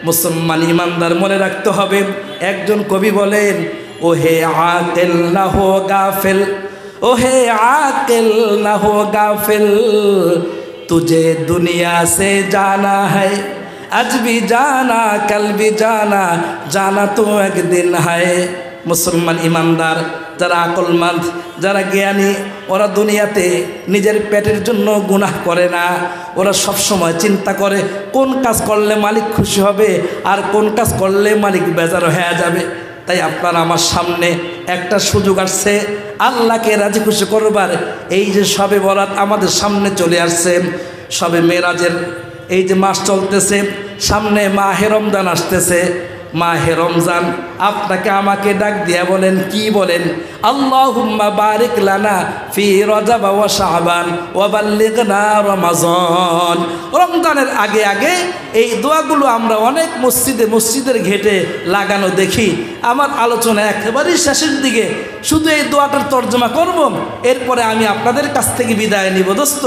মুসলমান ইমানদার মনে রাখতে হবে। একজন কবি বলেন, ও হে আকিল না হো গাফিল, ও হে আকিল না হো গাফিল, तुझे दुनिया से जाना है, आज भी जाना कल भी जाना, जाना तो एक दिन है। मुसलमान ईमानदार যারা আকলমন্দ, যারা জ্ঞানী, ওরা দুনিয়াতে নিজের পেটের জন্য গুনাহ করে না। ওরা সব সময় চিন্তা করে কোন কাজ করলে মালিক খুশি হবে আর কোন কাজ করলে মালিক বেজার হয়ে যাবে। তাই আপনার আমার সামনে একটা সুযোগ আসছে আল্লাহকে রাজি খুশি করবার। এই যে শবে বরাত আমাদের সামনে চলে আসছে, শবে মেরাজের এই যে মাস চলতেছে, সামনে মাহে রমজান আসতেছে। মাহে রমজান আপনাকে আমাকে ডাক দিয়া বলেন, কি বলেন? আল্লাহুম্মা বারিক লানা ফি রজব ওয়া শাবান ওয়া বাল্লিগনা রমাজান। রমজানের আগে আগে এই দোয়াগুলো আমরা অনেক মসজিদের ঘেটে লাগানো দেখি। আমার আলোচনা একেবারেই শেষের দিকে, শুধু এই দোয়াটার তর্জমা করব, এরপরে আমি আপনাদের কাছ থেকে বিদায় নিব। দোস্ত,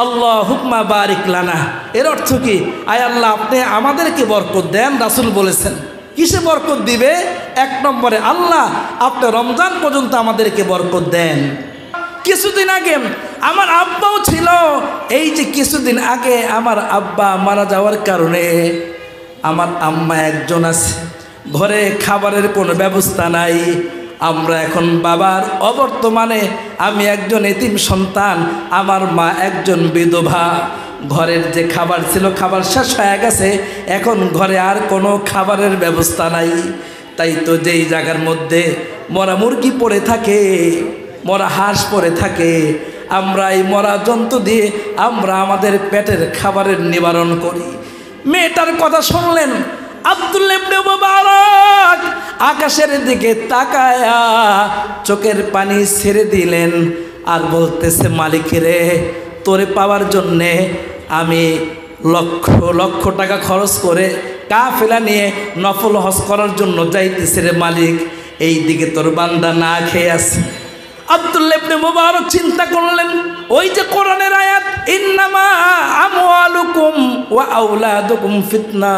আল্লাহুম্মা বারিক লানা এর অর্থ কি? আয় আল্লাহ, আপনি আমাদেরকে বরকত দেন। রাসূল বলেছেন, কিসে বরকত দিবে? এক নম্বরে আল্লাহ আপনি রমজান পর্যন্ত আমাদেরকে বরকত দেন। কিছুদিন আগে আমার আব্বাও ছিল, এই যে কিছুদিন আগে আমার আব্বা মারা যাওয়ার কারণে আমার আম্মা একজন আছে, ঘরে খাবারের কোনো ব্যবস্থা নাই। আমরা এখন বাবার অবর্তমানে আমি একজন এতিম সন্তান, আমার মা একজন বিধবা। ঘরের যে খাবার ছিল খাবার শেষ হয়ে গেছে, এখন ঘরে আর কোনো খাবারের ব্যবস্থা নাই। তাই তো যেই জায়গার মধ্যে মরা মুরগি পড়ে থাকে, মরা হাঁস পড়ে থাকে, আমরা এই মরা জন্তু দিয়ে আমরা আমাদের পেটের খাবারের নিবারণ করি। মেয়েটার কথা শুনলেন, আব্দুল্লাহ ইবনে মুবারক আকাশের দিকে তাকায়া চোখের পানি ছেড়ে দিলেন আর বলতেছে, মালিক রে, তোরে পাওয়ার জন্যে আমি লক্ষ লক্ষ টাকা খরচ করে কাফেলা নিয়ে নফল হজ করার জন্য যাইতেছে রে মালিক, এই দিকে তোর বান্দা না খেয়ে আছে। আব্দুল্লাহ ইবনে মুবারক চিন্তা করলেন, ওই যে কোরআনের আয়াত, ইন্নামা আমওয়ালুকুম ওয়া আওলাদুকুম ফিতনা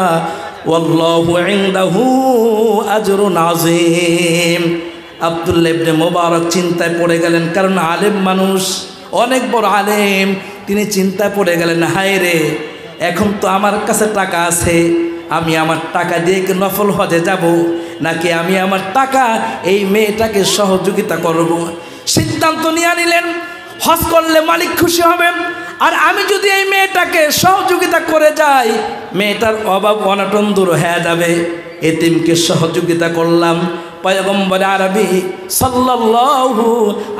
ওয়াল্লাহু ইনদাহু আজরুন আযীম। আব্দুল্লাহ ইবনে মুবারক চিন্তায় পড়ে গেলেন, কারণ আলেম মানুষ, অনেক বড় আলেম। তিনি চিন্তায় পড়ে গেলেন, হায় রে, এখন তো আমার কাছে টাকা আছে, আমি আমার টাকা দিয়ে কি নফল হজে যাব, নাকি আমি আমার টাকা এই মেয়েটাকে সহযোগিতা করব? সিদ্ধান্ত নিয়ে নিলেন, হজ করলে মালিক খুশি হবেন, আর আমি যদি এই মেয়েটাকে সহযোগিতা করে যাই, মেয়েটার অভাব অনটন দূর হয়ে যাবে। এতিমকে সহযোগিতা করলাম। পয়গম্বর আরবি সাল্লাল্লাহু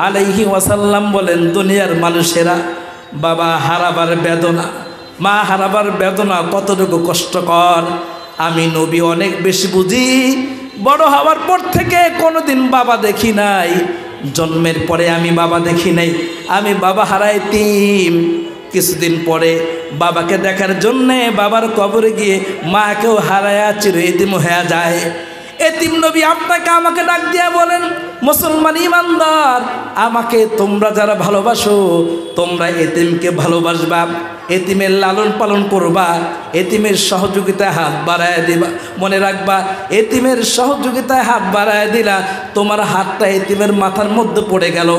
আলাইহি ওয়াসাল্লাম বলেন, দুনিয়ার মানুষেরা বাবা হারাবার বেদনা, মা হারাবার বেদনা কতটুকু কষ্টকর আমি নবী অনেক বেশি বুঝি। বড় হওয়ার পর থেকে কোনোদিন বাবা দেখি নাই, জন্মের পরে আমি বাবা দেখি নাই, আমি বাবা হারাই এতিম। কিছুদিন পরে বাবাকে দেখার জন্যে বাবার কবরে গিয়ে মাকেও হারায়া চির এতিম হয়ে যায়। এতিম নবী আপনাকে আমাকে ডাক দিয়া বলেন, মুসলমান ইমানদার, আমাকে তোমরা যারা ভালোবাসো, তোমরা এতিমকে ভালোবাসবা, এতিমের লালন পালন করবা, এতিমের সহযোগিতায় হাত বাড়ায় দিবা। মনে রাখবা, এতিমের সহযোগিতায় হাত বাড়ায় দিলা, তোমার হাতটা এতিমের মাথার মধ্যে পড়ে গেল,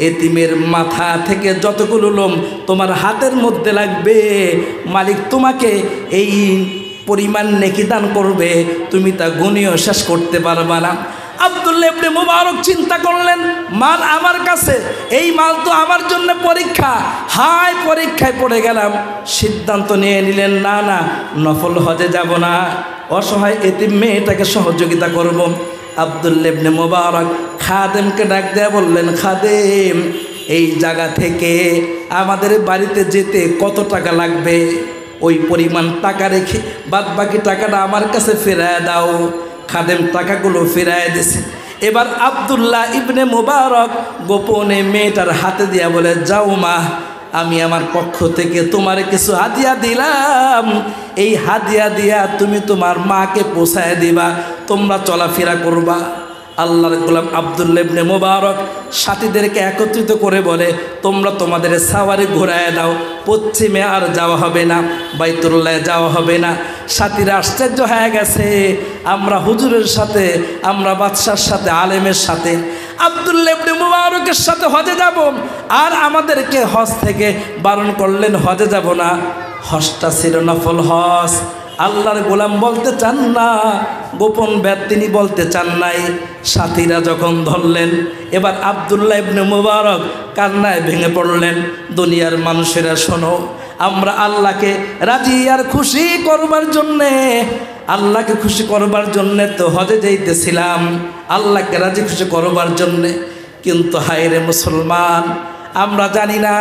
এতিমের মাথা থেকে যতগুলো লোম তোমার হাতের মধ্যে লাগবে, মালিক তোমাকে এই পরিমাণ নেকি দান করবে, তুমি তা গুণীয় শেষ করতে পারবা না। আব্দুল্লাহ ইবনে মুবারক চিন্তা করলেন, মাল আমার কাছে, এই মাল তো আমার জন্য পরীক্ষা, হায় পরীক্ষায় পড়ে গেলাম। সিদ্ধান্ত নিয়ে নিলেন, না না, নফল হজে যাব না, অসহায় এতিম মেয়েটাকে সহযোগিতা করব। আব্দুল্লাহ ইবনে মুবারক খাদেমকে ডাক দেয়া বললেন, খাদেম, এই জায়গা থেকে আমাদের বাড়িতে যেতে কত টাকা লাগবে? ওই পরিমাণ টাকা রেখে বাদ বাকি টাকাটা আমার কাছে ফেরায় দাও। খাদেম টাকাগুলো ফেরায় দিছে। এবার আব্দুল্লাহ ইবনে মুবারক গোপনে মেয়েটার হাতে দিয়া বলে, যাও মা, আমি আমার পক্ষ থেকে তোমার কিছু হাদিয়া দিলাম, এই হাদিয়া দিয়া তুমি তোমার মাকে পৌঁছায় দিবা, তোমরা চলাফেরা করবা। আল্লাহর গোলাম আব্দুল্লাহ ইবনে মুবারক সাথীদেরকে একত্রিত করে বলে, তোমরা তোমাদের সাওয়ারি ঘোরায় দাও, পশ্চিমে আর যাওয়া হবে না, বাইতুল্লাহ যাওয়া হবে না। সাথীরা আশ্চর্য হয়ে গেছে, আমরা হুজুরের সাথে, আমরা বাদশার সাথে, আলেমের সাথে, আব্দুল্লাহ ইবনে মুবারকের সাথে হজে যাব, আর আমাদেরকে হজ থেকে বারণ করলেন, হজে যাব না। হজটা ছিল নফল হজ। আল্লাহর গোলাম বলতে চান না, গোপন ব্যাত তিনি বলতে চান নাই। সাথীরা যখন ধরলেন, এবার আব্দুল্লাহ ইবনে মুবারক কান্নায় ভেঙে পড়লেন। দুনিয়ার মানুষেরা শোনো, আমরা আল্লাহকে রাজি আর খুশি করবার জন্যে, আল্লাহকে খুশি করবার জন্যে তো হজে যাইতেছিলাম, আল্লাহকে রাজি খুশি করবার জন্যে। কিন্তু হায়রে মুসলমান, আমরা জানি না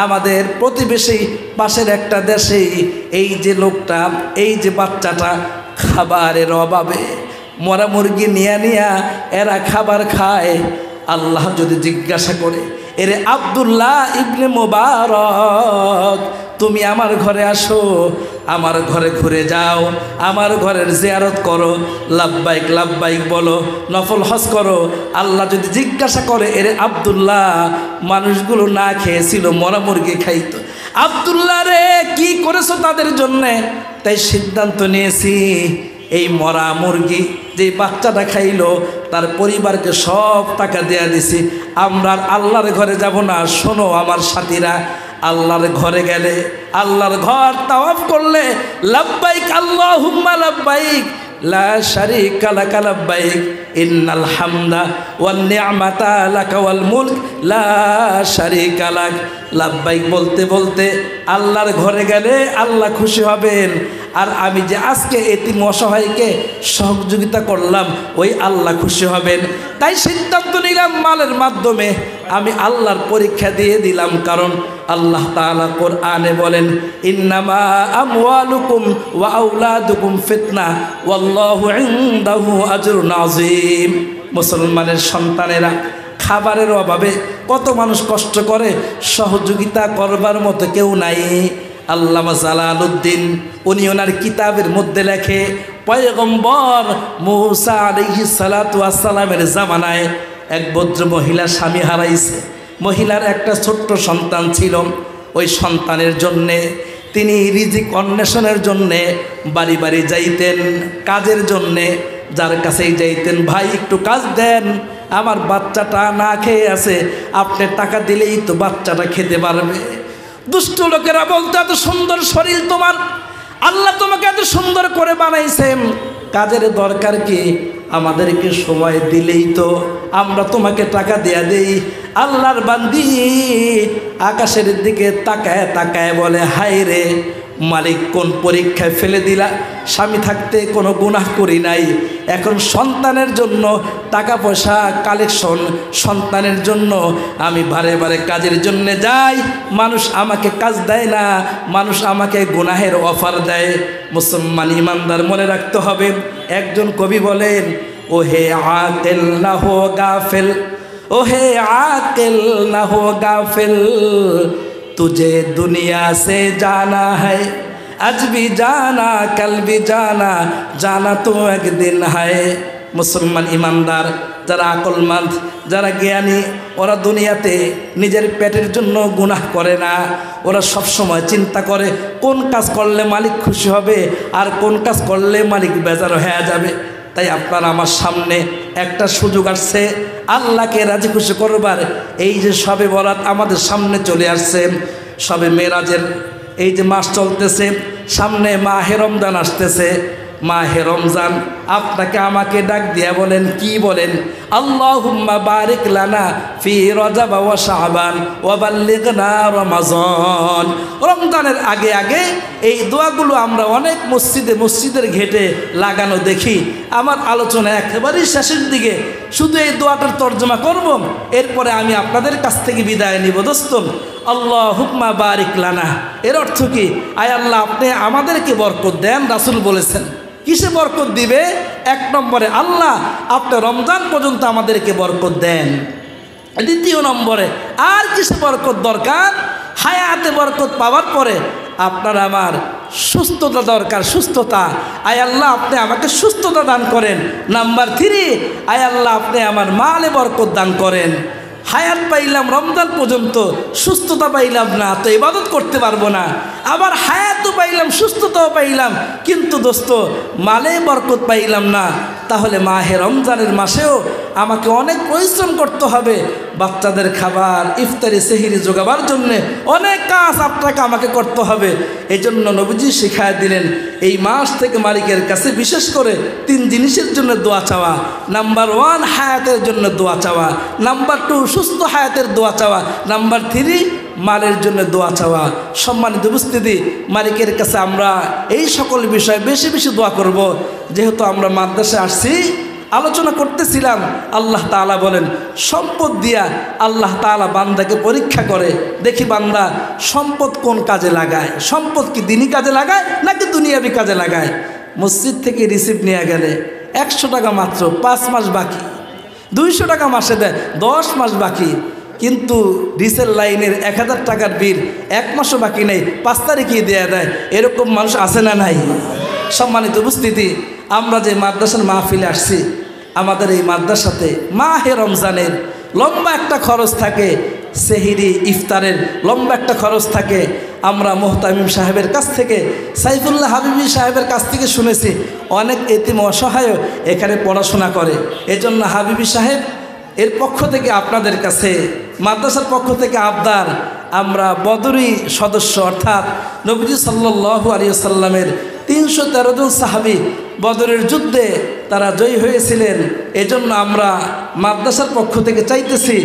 আমাদের প্রতিবেশী পাশের একটা দেশে এই যে লোকটা, এই যে বাচ্চাটা খাবারের অভাবে মরা মুরগি নিয়া এরা খাবার খায়। আল্লাহ যদি জিজ্ঞাসা করে, এরে আব্দুল্লাহ ইবনে মুবারক, তুমি আমার ঘরে আসো, আমার ঘরে ঘুরে যাও, আমার ঘরের জিয়ারত করো, লাব্বাইক লাব্বাইক বলো, নফল হজ করো। আল্লাহ যদি জিজ্ঞাসা করে, এরে আব্দুল্লাহ, মানুষগুলো না খেয়েছিল, মরা মুরগি খাইতো, আব্দুল্লাহ রে কি করেছো তাদের জন্যে? তাই সিদ্ধান্ত নিয়েছি, এই মরা মুরগি যে বাচ্চাটা খাইলো তার পরিবারকে সব টাকা দেয়া দিছি, আমরা আল্লাহর ঘরে যাব না। শোনো আমার সাথীরা, আল্লাহর ঘরে গেলে, আল্লাহর ঘর তাওয়াফ করলে, লাব্বাইক আল্লাহুম্মা লাব্বাইক লা শারীকা লাকা লাব্বাইক ইন্নাল হামদা ওয়ান নি'মাতা লাকা ওয়াল মুলক লা শারীকা লাক। লাব্বাইক বলতে বলতে আল্লাহর ঘরে গেলে আল্লাহ খুশি হবেন। আর আমি যে আজকে এতিম অসহায়কে সহযোগিতা করলাম, ওই আল্লাহ খুশি হবেন। তাই সিদ্ধান্ত নিলাম, মালের মাধ্যমে আমি আল্লাহর পরীক্ষা দিয়ে দিলাম। কারণ আল্লাহ তাআলা কোরআনে বলেন, ইন্নামা আমওয়ালুকুম ওয়া আওলাদুকুম ফিতনা ওয়াল্লাহু ইনদাহু আজরুন আযীম। মুসলমানের সন্তানেরা খাবারের অভাবে কত মানুষ কষ্ট করে, সহযোগিতা করবার মতো কেউ নাই। আল্লামা জালালউদ্দিন উনি ওনার কিতাবের মধ্যে লেখে, পয়গম্বর মূসা আলাইহিস সালাতু ওয়াস সালামের জামানায় এক ভদ্র মহিলা স্বামী হারাইছে। মহিলার একটা ছোট্ট সন্তান ছিল। ওই সন্তানের জন্যে তিনি রিজিক অন্বেষণের জন্যে বাড়ি বাড়ি যাইতেন, কাজের জন্যে। যার কাছেই যাইতেন, ভাই একটু কাজ দেন, আমার বাচ্চাটা না খেয়ে আছে, আপনি টাকা দিলেই তো বাচ্চাটা খেতে পারবে। দুষ্ট লোকেরা বলতো, এত সুন্দর শরীর তোমার, আল্লাহ তোমাকে এত সুন্দর করে বানাইছেন, কাজের দরকার কি? আমাদেরকে সময় দিলেই তো আমরা তোমাকে টাকা দেয়া দেই। আল্লাহর বান্দি আকাশের দিকে তাকায় তাকায় বলে, হায় রে মালিক, কোন পরীক্ষায় ফেলে দিলা? স্বামী থাকতে কোনো গুনাহ করি নাই, এখন সন্তানের জন্য টাকা পয়সা কালেকশন, সন্তানের জন্য আমি বারে বারে কাজের জন্য যাই, মানুষ আমাকে কাজ দেয় না, মানুষ আমাকে গুনাহের অফার দেয়। মুসলমান ইমানদার মনে রাখতে হবে। একজন কবি বলেন, ও হে আকিল না হো গাফিল, ও হে আকিল না হো গাফিল, तुझे दुनिया से जाना है, आज भी जाना कल भी जाना, जाना तो एक दिन है। मुसलमान ईमानदार যারা আকলমন্দ, যারা জ্ঞানী, ওরা দুনিয়াতে নিজের পেটের জন্য গুনাহ করে না। ওরা সব সময় চিন্তা করে কোন কাজ করলে মালিক খুশি হবে আর কোন কাজ করলে মালিক বেজার হয়ে যাবে। তাই আপনার আমার সামনে একটা সুযোগ আসছে আল্লাহকে রাজি খুশি করবার। এই যে শবে বরাত আমাদের সামনে চলে আসছে, শবে মেরাজের এই যে মাস চলতেছে, সামনে মাহে রমজান আসতেছে। মাহে রমজান আপনাকে আমাকে ডাক দিয়া বলেন, কি বলেন? আল্লাহুম্মা বারিক লানা ফি রজব ওয়া শাবান ওয়া বাল্লিগনা রমাজান। রমজানের আগে আগে এই দোয়াগুলো আমরা অনেক মসজিদের ঘেটে লাগানো দেখি। আমার আলোচনা একেবারেই শেষের দিকে, শুধু এই দোয়াটার তর্জমা করব, এরপরে আমি আপনাদের কাছ থেকে বিদায় নিব। দোস্ত, আল্লাহুম্মা বারিক লানা এর অর্থ কি? আয় আল্লাহ, আপনি আমাদেরকে বরকত দেন। রাসূল বলেছেন, কিসে বরকত দিবে? এক নম্বরে আল্লাহ আপনি রমজান পর্যন্ত আমাদেরকে বরকত দেন। দ্বিতীয় নম্বরে আর কিসে বরকত দরকার? হায়াতে বরকত পাওয়ার পরে আপনার আমার সুস্থতা দরকার, সুস্থতা। আয় আল্লাহ আপনি আমাকে সুস্থতা দান করেন। নাম্বার 3, আয় আল্লাহ আপনি আমার মালে বরকত দান করেন। হায়াত পাইলাম রমজান পর্যন্ত, সুস্থতা পাইলাম না, তো ইবাদত করতে পারবো না। আবার হায়াতও পাইলাম, সুস্থতাও পাইলাম, কিন্তু দোস্ত মালে বরকত পাইলাম না। তাহলে মাহে রমজানের মাসেও আমাকে অনেক পরিশ্রম করতে হবে। বাচ্চাদের খাবার, ইফতারি, সেহরি জোগাবার জন্যে অনেক কাজ আপনাকে আমাকে করতে হবে। এই জন্য নবীজি শিখায় দিলেন এই মাস থেকে মালিকের কাছে বিশেষ করে 3 জিনিসের জন্য দোয়া চাওয়া। নাম্বার 1 হায়াতের জন্য দোয়া চাওয়া, নাম্বার 2 সুস্থ হায়াতের দোয়া চাওয়া, নাম্বার 3 মালের জন্য দোয়া চাওয়া। সম্মানিত উপস্থিতি, মালিকের কাছে আমরা এই সকল বিষয়ে বেশি বেশি দোয়া করব। যেহেতু আমরা মাদ্রাসায় আসছি, আলোচনা করতেছিলাম, আল্লাহ তাআলা বলেন সম্পদ দিয়া আল্লাহ তাআলা বান্দাকে পরীক্ষা করে, দেখি বান্দা সম্পদ কোন কাজে লাগায়। সম্পদ কি দিনী কাজে লাগায় নাকি দুনিয়াবি কাজে লাগায়? মসজিদ থেকে রিসিপ্ট নিয়ে গেলে 100 টাকা মাত্র, 5 মাস বাকি। 200 টাকা মাসে দেয়, 10 মাস বাকি। কিন্তু ডিসেল লাইনের 1000 টাকার বিল 1 মাসও বাকি নেই, 5 তারিখেই দেয়া দেয়। এরকম মানুষ আছে না নাই? সম্মানিত উপস্থিতি, আমরা যে মাদ্রাসার মাহফিলে আসছি, আমাদের এই মাদ্রাসাতে মাহে রমজানের লম্বা একটা খরচ থাকে, সেহরি ইফতারের লম্বা একটা খরচ থাকে। আমরা মোহতামিম সাহেবের কাছ থেকে, সাইফুল্লাহ হাবিবি সাহেবের কাছ থেকে শুনেছি অনেক এতিম অসহায় এখানে পড়াশোনা করে। এজন্য হাবিবি সাহেব এর পক্ষ থেকে আপনাদের কাছে, মাদ্রাসার পক্ষ থেকে আবদার, আমরা বদরি সদস্য অর্থাৎ নবীজি সাল্লাল্লাহু আলাইহি ওয়াসাল্লামের 313 জন সাহাবী বদরের যুদ্ধে তারা জয়ী হয়েছিলেন। এজন্য আমরা মাদ্রাসার পক্ষ থেকে চাইতেছি